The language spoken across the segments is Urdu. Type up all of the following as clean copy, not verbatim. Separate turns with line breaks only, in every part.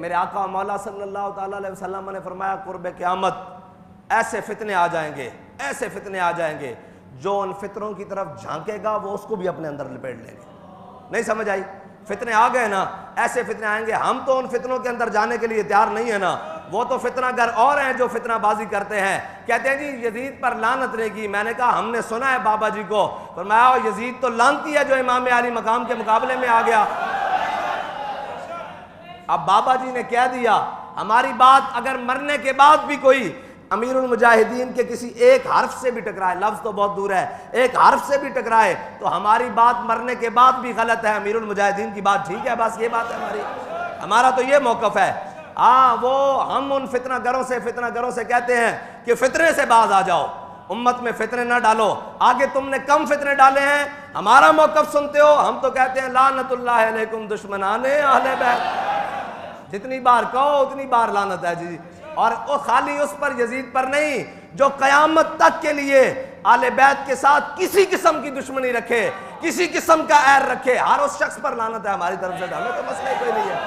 میرے آقا مولا صلی اللہ تعالیٰ علیہ وسلم نے فرمایا قرب قیامت ایسے فتنے آ جائیں گے، ایسے فتنے آ جائیں گے، جو ان فتنوں کی طرف جھانکے گا وہ اس کو بھی اپنے اندر لپیٹ لیں گے۔ نہیں سمجھ آئی؟ فتنے آ گئے نا، ایسے فتنے آئیں گے، ہم تو ان فتنوں کے اندر جانے کے لیے تیار نہیں ہے نا، وہ تو فتنہ گر اور ہیں جو فتنہ بازی کرتے ہیں، کہتے ہیں جی یزید پر لعنت نے کی۔ میں نے کہا ہم نے سنا ہے بابا جی کو، فرمایا یزید تو لعنتی ہے جو امام علی مقام کے مقابلے میں آ گیا۔ اب بابا جی نے کہہ دیا، ہماری بات اگر مرنے کے بعد بھی کوئی امیر المجاہدین کے کسی ایک حرف سے بھی ٹکرائے، لفظ تو بہت دور ہے، ایک حرف سے بھی ٹکرائے تو ہماری بات مرنے کے بعد بھی غلط ہے، امیر المجاہدین کی بات ٹھیک ہے، بس یہ بات ہے ہمارا تو یہ موقف ہے۔ ہاں وہ ہم ان فتنہ گروں سے کہتے ہیں کہ فتنے سے باز آ جاؤ، امت میں فتنے نہ ڈالو، آگے تم نے کم فتنے ڈالے ہیں، ہمارا موقف سنتے ہو، ہم تو کہتے ہیں لعنت اللہ علیکم دشمنان اہل بیت، جتنی بار کہو اتنی بار لعنت ہے جی۔ اور وہ خالی اس پر یزید پر نہیں، جو قیامت تک کے لیے آل بیت کے ساتھ کسی قسم کی دشمنی رکھے، کسی قسم کا عیر رکھے، ہر اس شخص پر لعنت ہے ہماری طرف سے، ہمیں تو مسئلہ کوئی نہیں ہے۔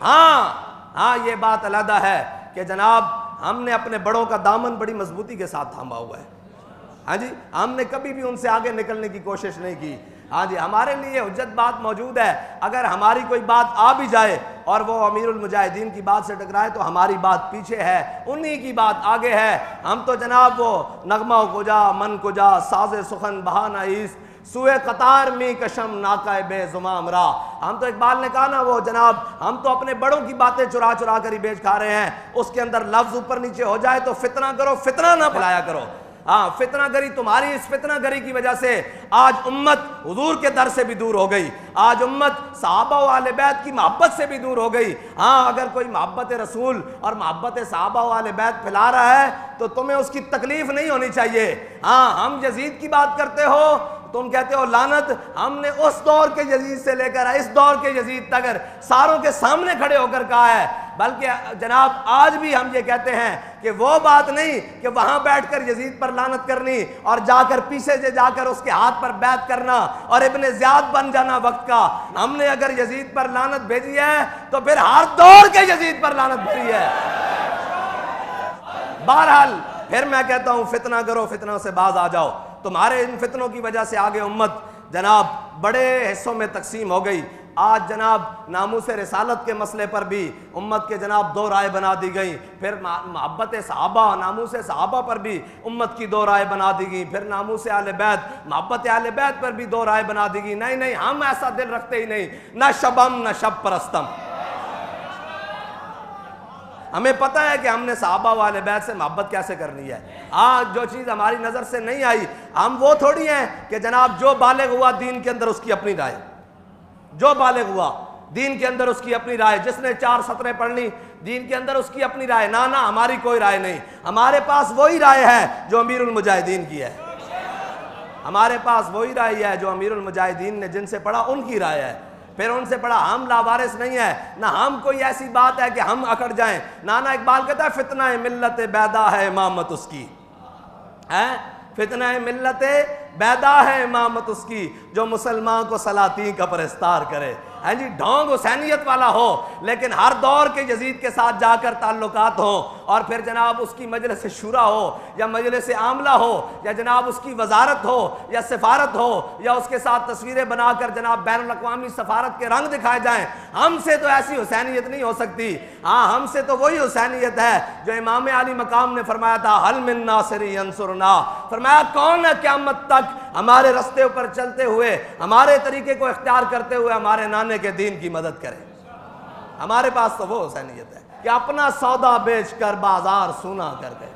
ہاں یہ بات علیحدہ ہے کہ جناب ہم نے اپنے بڑوں کا دامن بڑی مضبوطی کے ساتھ تھاما ہوا ہے، ہاں جی، ہم نے کبھی بھی ان سے آگے نکلنے کی کوشش نہیں کی۔ ہاں جی، ہمارے لیے حجت بات موجود ہے، اگر ہماری کوئی بات آ بھی جائے اور وہ امیر المجاہدین کی بات سے ٹکرائے تو ہماری بات پیچھے ہے، انہی کی بات آگے ہے۔ ہم تو جناب وہ نغمہ کجا من کجا ساز سخن بہانہ ایس سوئے قطار می کشم ناکہ بے زمام را، ہم تو اقبال نے کہا نا وہ جناب ہم تو اپنے بڑوں کی باتیں چرا چرا کر ہی بیچ کھا رہے ہیں، اس کے اندر لفظ اوپر نیچے ہو جائے تو فتنہ کرو، فتنہ نہ پھیلایا کرو۔ ہاں فتنہ گری، تمہاری اس فتنہ گری کی وجہ سے آج امت حضور کے در سے بھی دور ہو گئی، آج امت صحابہ و اہل بیت کی محبت سے بھی دور ہو گئی۔ ہاں اگر کوئی محبت رسول اور محبت صحابہ و اہل بیت پھیلا رہا ہے تو تمہیں اس کی تکلیف نہیں ہونی چاہیے۔ ہاں ہم یزید کی بات کرتے ہو، تم کہتے ہو لعنت، ہم نے اس دور کے یزید سے لے کر اس دور کے یزید تک ساروں کے سامنے کھڑے ہو کر کہا ہے، بلکہ جناب آج بھی ہم یہ کہتے ہیں کہ وہ بات نہیں کہ وہاں بیٹھ کر یزید پر لعنت کرنی اور جا کر پیچھے سے جا کر اس کے ہاتھ پر بیعت کرنا اور ابن زیاد بن جانا وقت کا۔ ہم نے اگر یزید پر لعنت بھیجی ہے تو پھر ہر دور کے یزید پر لعنت بھیجی ہے۔ بہرحال پھر میں کہتا ہوں فتنہ کرو، فتنوں سے باز آ جاؤ۔ تمہارے ان فتنوں کی وجہ سے آگے امت جناب بڑے حصوں میں تقسیم ہو گئی۔ آج جناب ناموس رسالت کے مسئلے پر بھی امت کے جناب دو رائے بنا دی گئی، پھر محبت صحابہ ناموس صحابہ پر بھی امت کی دو رائے بنا دی گئی، پھر ناموس اہل بیت محبت اہل بیت پر بھی دو رائے بنا دی گئی۔ نہیں ہم ایسا دل رکھتے ہی نہیں، نہ شبم نہ شب پرستم۔ ہمیں پتہ ہے کہ ہم نے صحابہ و اہل بیت سے محبت کیسے کرنی ہے۔ آج جو چیز ہماری نظر سے نہیں آئی، ہم وہ تھوڑی ہیں کہ جناب جو بالغ ہوا دین کے اندر اس کی اپنی رائے، جو بالغ ہوا دین کے اندر اس کی اپنی رائے، جس نے 4 سطریں پڑھ لی دین کے اندر اس کی اپنی رائے۔ نہ ہماری کوئی رائے نہیں، ہمارے پاس وہی رائے ہے جو امیر المجاہدین کی ہے، ہمارے پاس وہی رائے ہے جو امیر المجاہدین نے جن سے پڑھا ان کی رائے ہے، پھر ان سے پڑھا۔ ہم لاوارث نہیں ہے، نہ ہم کوئی ایسی بات ہے کہ ہم اکڑ جائیں۔ نانا اقبال کہتا ہے فتنہ ملت بیدا ہے امامت اس کی، فتنہ ملت بیدا ہے امامت اس کی، جو مسلمان کو سلاطین کا پرستار کرے۔ ہاں جی، ڈھونگ حسینیت والا ہو لیکن ہر دور کے یزید کے ساتھ جا کر تعلقات ہوں، اور پھر جناب اس کی مجلس شورا ہو یا مجلس عاملہ ہو یا جناب اس کی وزارت ہو یا سفارت ہو یا اس کے ساتھ تصویریں بنا کر جناب بین الاقوامی سفارت کے رنگ دکھائے جائیں، ہم سے تو ایسی حسینیت نہیں ہو سکتی۔ ہاں ہم سے تو وہی حسینیت ہے جو امام علی مقام نے فرمایا تھا، حل من ناصر ینصرنا، فرمایا کون ہے قیامت تک ہمارے رستے پر چلتے ہوئے ہمارے طریقے کو اختیار کرتے ہوئے ہمارے نانے کے دین کی مدد کرے۔ ہمارے پاس تو وہ حسینیت ہے کہ اپنا سودا بیچ کر بازار سونا کر گئے،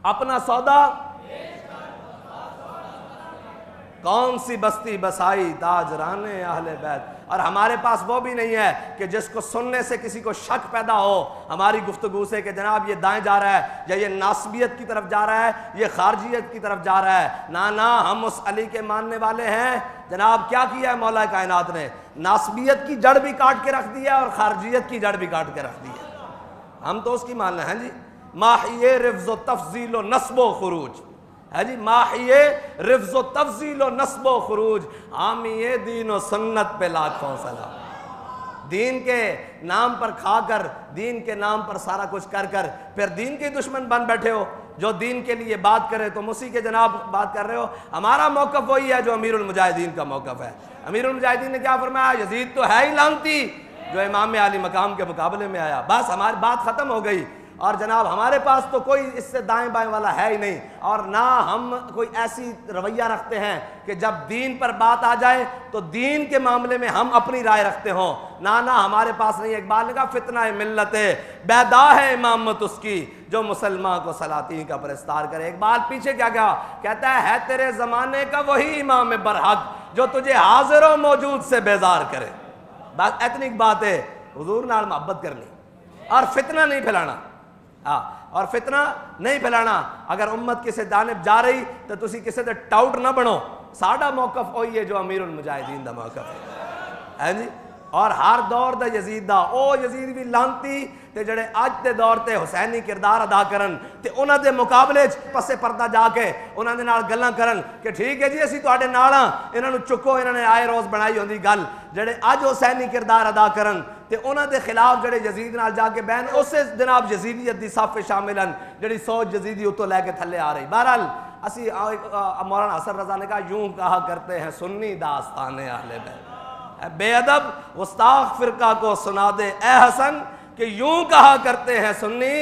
اپنا سودا کون سی بستی بسائی تاجران اہل بیت۔ اور ہمارے پاس وہ بھی نہیں ہے کہ جس کو سننے سے کسی کو شک پیدا ہو ہماری گفتگو سے کہ جناب یہ دائیں جا رہا ہے یا یہ ناسبیت کی طرف جا رہا ہے، یہ خارجیت کی طرف جا رہا ہے۔ نہ ہم اس علی کے ماننے والے ہیں۔ جناب کیا کیا ہے مولا کائنات نے؟ ناسبیت کی جڑ بھی کاٹ کے رکھ دی ہے اور خارجیت کی جڑ بھی کاٹ کے رکھ دی ہے، ہم تو اس کی مان رہے ہیں جی۔ ماہی رفض و تفضیل و نصب و خروج ہے جی، ماہی رفض و تفضیل و نصب و خروج، حامی دین و سنت پہ لاکھوں سلام۔ دین کے نام پر کھا کر، دین کے نام پر سارا کچھ کر کر پھر دین کے دشمن بن بیٹھے ہو۔ جو دین کے لیے بات کرے تو اسی کے جناب بات کر رہے ہو۔ ہمارا موقف وہی ہے جو امیر المجاہدین کا موقف ہے۔ امیر المجاہدین نے کیا فرمایا؟ یزید تو ہے ہی لعنتی جو امام علی مقام کے مقابلے میں آیا۔ بس ہماری بات ختم ہو گئی، اور جناب ہمارے پاس تو کوئی اس سے دائیں بائیں والا ہے ہی نہیں، اور نہ ہم کوئی ایسی رویہ رکھتے ہیں کہ جب دین پر بات آ جائے تو دین کے معاملے میں ہم اپنی رائے رکھتے ہوں۔ نہ ہمارے پاس نہیں۔ اقبال نے کہا فتنہ ملت بیدا ہے امامت اس کی جو مسلمان کو سلاطین کا پرستار کرے۔ اقبال پیچھے کیا کہتا ہے تیرے زمانے کا وہی امام برحق جو تجھے حاضر و موجود سے بیزار کرے۔ بات اتنی بات ہے، حضور نال محبت کرنی اور فتنہ نہیں پھیلانا، اور فتنہ نہیں پھیلانا۔ اگر امت کسی جانب جا رہی تو تسی کسی دے ٹاؤٹ نہ بنو۔ ساڈا موقف وہی ہے جو امیر المجاہدین دا موقف ہے جی۔ اور ہر دور دا یزید دا، او یزید بھی لانتی تے جڑے اج دے دور تے حسینی کردار ادا کرن تے انہاں دے مقابلے چ پسے پردہ جا کے انہاں دے نال گلاں کرن کہ ٹھیک ہے جی اسی تواڈے نال ہاں، انہاں نوں چکو، انہاں نے آئے روز بنائی ہوندی گل۔ جڑے اج حسینی کردار ادا کرن تے انہاں دے خلاف جڑے یزید نال جا کے بہن، اسے جناب یزیدیت دی صف شامل ہیں جڑی سوچ یزیدی اتوں لے کے تھلے آ رہی۔ بہرحال اسی مولانا حسن رضا نے کہا یوں کہا کرتے ہیں سنی داستان اہل بیت، بے ادب گستاخ فرقہ کو سنا دے اے حسن کہ یوں کہا کرتے ہیں سنی